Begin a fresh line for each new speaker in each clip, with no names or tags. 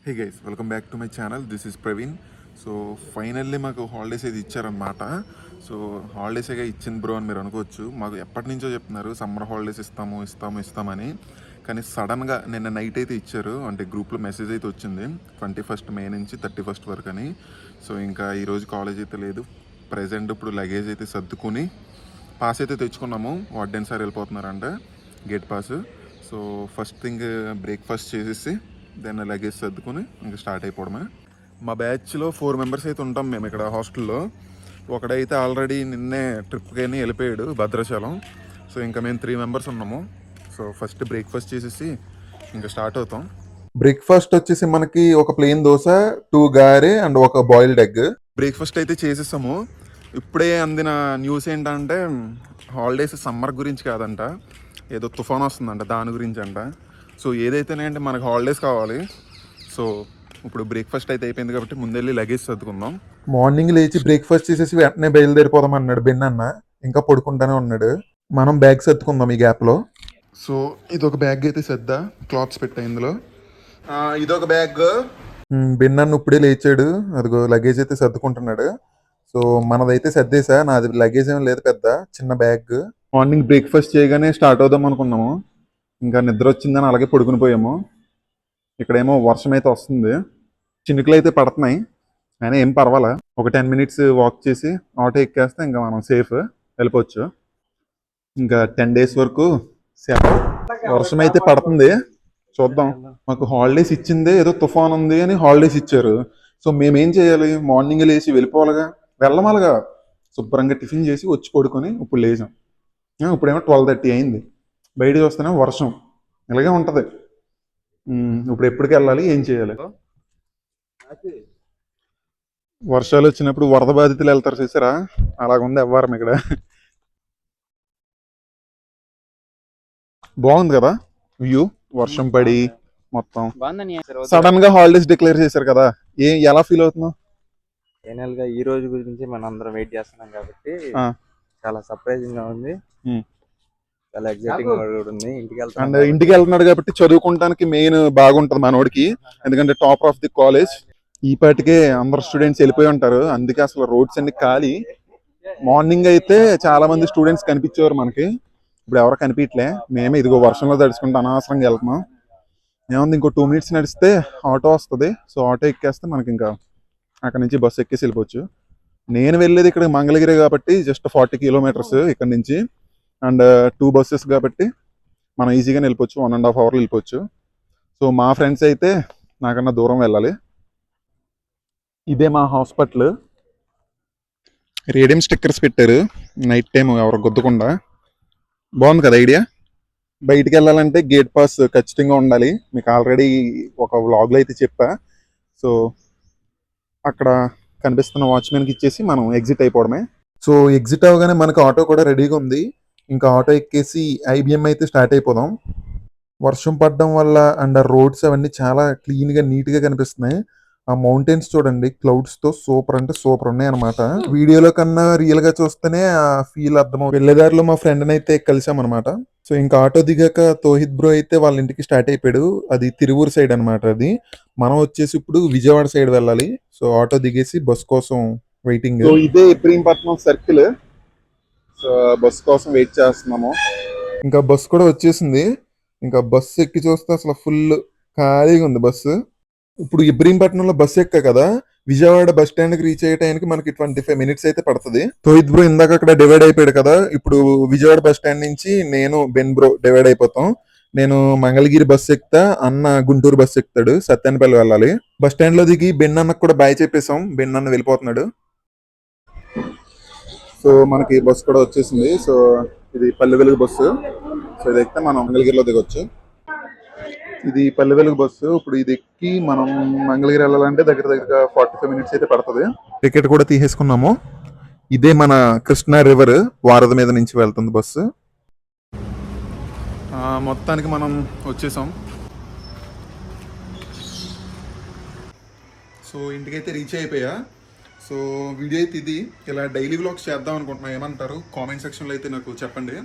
Hey guys, welcome back to my channel. This is Praveen. So finally మాకు holidays అయితే ఇచ్చారనమాట. So హాలిడేసేగా ఇచ్చింది bro అని మీరు అనుకోవచ్చు. మాకు ఎప్పటి నుంచో చెప్తున్నారు సమ్మర్ హాలిడేస్ ఇస్తామని. కానీ సడన్గా నిన్న నైట్ అయితే ఇచ్చారు. అంటే గ్రూప్లో మెసేజ్ అయితే వచ్చింది 21st మే నుంచి 31st వరకు అని. సో ఇంకా ఈరోజు కాలేజ్ అయితే లేదు. ప్రజెంట్ ఇప్పుడు లగేజ్ అయితే సర్దుకుని పాస్ అయితే తెచ్చుకున్నాము. వార్డెన్ సార్ వెళ్ళిపోతున్నారంట, gate pass. So first thing breakfast చేసేసి దెన్ లగేజ్ సర్దుకొని ఇంకా స్టార్ట్ అయిపోవడమే. మా బ్యాచ్లో 4 మెంబర్స్ అయితే ఉంటాం మేము ఇక్కడ హాస్టల్లో. ఒకడైతే ఆల్రెడీ నిన్నే ట్రిప్కి అని వెళ్ళిపోయాడు భద్రాచలం. సో ఇంకా మేము 3 మెంబర్స్ ఉన్నాము. సో ఫస్ట్ బ్రేక్ఫాస్ట్ చేసేసి ఇంకా స్టార్ట్ అవుతాం. బ్రేక్ఫాస్ట్ వచ్చేసి మనకి ఒక ప్లెయిన్ దోశ, 2 గారె అండ్ ఒక బాయిల్డ్ ఎగ్. బ్రేక్ఫాస్ట్ అయితే చేసేసాము. ఇప్పుడే అందిన న్యూస్ ఏంటంటే హాలిడేస్ సమ్మర్ గురించి కాదంట, ఏదో తుఫాన్ వస్తుందంట, దాని గురించి అంట. సో ఏదైతేనే మనకు హాలిడేస్ కావాలి. సో ఇప్పుడు బ్రేక్ఫాస్ట్ అయితే అయిపోయింది కాబట్టి ముందెళ్ళి లగేజ్ సర్దుకుందాం. మార్నింగ్ లేచి బ్రేక్ఫాస్ట్ చేసేసి వెంటనే బయలుదేరిపోదాం అన్నాడు బెన్ అన్న. ఇంకా పడుకుంటానే ఉన్నాడు. మనం బ్యాగ్ సర్దుకుందాం ఈ గ్యాప్లో. సో ఇదొక బ్యాగ్ అయితే సర్దా, క్లాత్స్ పెట్టా ఇందులో. ఇదొక బ్యాగ్. బెన్ అన్న ఇప్పుడే లేచాడు, అదిగో లగేజ్ అయితే సర్దుకుంటున్నాడు. సో మనదైతే సర్దేసా, నాది లగేజ్ ఏం లేదు, పెద్ద చిన్న బ్యాగ్. మార్నింగ్ బ్రేక్ఫాస్ట్ చేయగానే స్టార్ట్ అవుదాం అనుకున్నాము. ఇంకా నిద్ర వచ్చిందని అలాగే పడుకుని పోయాము. ఇక్కడేమో వర్షం అయితే వస్తుంది, చినుకులు అయితే పడుతున్నాయి, అయినా ఏం పర్వాలా. ఒక 10 minutes వాక్ చేసి ఆటో ఎక్కేస్తే ఇంకా మనం సేఫ్ వెళ్ళిపోవచ్చు. ఇంకా 10 days వరకు సేఫ్. వర్షం అయితే పడుతుంది, చూద్దాం. మాకు హాలిడేస్ ఇచ్చిందే ఏదో తుఫాన్ ఉంది అని హాలిడేస్ ఇచ్చారు. సో మేమేం చేయాలి? మార్నింగ్ లేచి వెళ్ళిపోవాలిగా, వెళ్ళమాలిగా. శుభ్రంగా టిఫిన్ చేసి వచ్చి పడుకొని ఇప్పుడు లేచాం. ఇప్పుడేమో 12:30 అయింది. బయట చూస్తేనే వర్షం, ఇలాగే ఉంటుంది. ఇప్పుడు ఎప్పటికి వెళ్ళాలి, ఏం చేయాలి? వర్షాలు వచ్చినప్పుడు వరద బాధితులు వెళ్తారు చూసారా, అలాగుంది ఎవ్వరం ఇక్కడ. బాగుంది కదా వ్యూ, వర్షం పడి మొత్తం. సడన్ గా హాలిడేస్ డిక్లేర్ చేశారు కదా, ఎలా ఫీల్ అవుతున్నావు?
ఫైనల్ గా ఈ రోజు గురించి మనం అందరం వెయిట్ చేస్తున్నాం కాబట్టి చాలా సర్ప్రైజింగ్ గా ఉంది. చాలా ఎక్సైటింగ్ ఉంది.
ఇంటికి వెళ్తున్నాడు కాబట్టి చదువుకోవడానికి మెయిన్ బాగుంటది మనోడికి, ఎందుకంటే టాప్ ఆఫ్ ది కాలేజ్. ఈ పాటికే అందరు స్టూడెంట్స్ వెళ్ళిపోయి ఉంటారు, అందుకే అసలు రోడ్స్ అన్ని ఖాళీ. మార్నింగ్ అయితే చాలా మంది స్టూడెంట్స్ కనిపించేవారు మనకి, ఇప్పుడు ఎవరు కనిపించలే. మేమే ఇదిగో వర్షంలో తడుచుకుంటూ అనవసరంగా వెళ్తున్నాం. ఏముంది, ఇంకో 2 minutes నడిస్తే ఆటో వస్తుంది. సో ఆటో ఎక్కేస్తే మనకి ఇంకా అక్కడ నుంచి బస్సు ఎక్కేసి వెళ్ళిపోవచ్చు. నేను వెళ్ళేది ఇక్కడ మంగళగిరి కాబట్టి జస్ట్ 40 kilometers ఇక్కడ నుంచి, అండ్ 2 buses కాబట్టి మనం ఈజీగానే వెళ్ళిపోవచ్చు, 1.5 hours వెళ్ళిపోవచ్చు. సో మా ఫ్రెండ్స్ అయితే నాకన్నా దూరం వెళ్ళాలి. ఇదే మా హాస్పిటల్. రేడియం స్టిక్కర్స్ పెట్టారు నైట్ టైం ఎవరు గుద్దకుండా. బాగుంది కదా ఐడియా. బయటికి వెళ్ళాలంటే గేట్ పాస్ ఖచ్చితంగా ఉండాలి, మీకు ఆల్రెడీ ఒక వ్లాగ్లో అయితే చెప్పా. సో అక్కడ కనిపిస్తున్న వాచ్మెన్కి ఇచ్చేసి మనం ఎగ్జిట్ అయిపోవడమే. సో ఎగ్జిట్ అవగానే మనకు ఆటో కూడా రెడీగా ఉంది. ఇంకా ఆటో ఎక్కేసి ఐబిఎం అయితే స్టార్ట్ అయిపోదాం. వర్షం పడడం వల్ల అండ్ రోడ్స్ అవన్నీ చాలా క్లీన్గా నీట్గా కనిపిస్తున్నాయి. ఆ మౌంటైన్స్ చూడండి, క్లౌడ్స్ తో సూపర్ అంటే సూపర్ ఉన్నాయి అనమాట. వీడియోలో కన్నా రియల్ గా చూస్తేనే ఆ ఫీల్ అర్థం. వెళ్ళేదారిలో మా ఫ్రెండ్ అయితే కలిసాం అనమాట. సో ఇంకా ఆటో దిగాక తోహిత్ బ్రో అయితే వాళ్ళ ఇంటికి స్టార్ట్ అయిపోయాడు. అది తిరువూరు సైడ్ అనమాట. అది మనం వచ్చేసి ఇప్పుడు విజయవాడ సైడ్ వెళ్ళాలి. సో ఆటో దిగేసి బస్ కోసం వెయిటింగ్. సో ఇదే ఇబ్రహీంపట్నం సర్కిల్. సో బస్ కోసం వెయిట్ చేస్తున్నాము. ఇంకా బస్ కూడా వచ్చేసింది. ఇంకా బస్సు ఎక్కి చూస్తే అసలు ఫుల్ ఖాళీగా ఉంది బస్సు. ఇప్పుడు ఇబ్రహీంపట్నంలో బస్సు ఎక్కా కదా, విజయవాడ బస్ స్టాండ్ కి రీచ్ అయ్యడానికి మనకి 25 minutes అయితే పడుతుంది. తోహిత్ బ్రో ఇందాక అక్కడ డివైడ్ అయిపోయాడు కదా, ఇప్పుడు విజయవాడ బస్ స్టాండ్ నుంచి నేను బెన్ బ్రో డివైడ్ అయిపోతాం. నేను మంగళగిరి బస్ ఎక్కుతా, అన్న గుంటూరు బస్ ఎక్కుతాడు, సత్యానపల్లి వెళ్ళాలి. బస్ స్టాండ్ లో దిగి బెన్ అన్నకు కూడా బాయ్ చెప్పేసాం, బెన్ అన్న వెళ్ళిపోతున్నాడు. సో మనకి బస్ కూడా వచ్చేసింది. సో ఇది పల్లె వెలుగు బస్సు. సో ఇది ఎక్కితే మనం మంగళగిరిలో దిగొచ్చు. ఇది పల్లె వెలుగు బస్సు. ఇప్పుడు ఇది ఎక్కి మనం మంగళగిరి వెళ్ళాలంటే దగ్గర 45 minutes అయితే పడుతుంది. టికెట్ కూడా తీసేసుకున్నాము. ఇదే మన కృష్ణా రివర్ వారధ మీద నుంచి వెళ్తుంది బస్సు. మొత్తానికి మనం వచ్చేసాం. సో ఇంటికైతే రీచ్ అయిపోయా. సో వీడియో అయితే ఇది. ఇలా డైలీ వ్లాగ్స్ చేద్దాం అనుకుంటున్నా, ఏమంటారు కామెంట్ సెక్షన్లో అయితే నాకు చెప్పండి.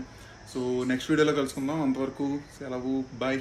సో నెక్స్ట్ వీడియోలో కలుసుకుందాం. అంతవరకు సెలవు, బాయ్.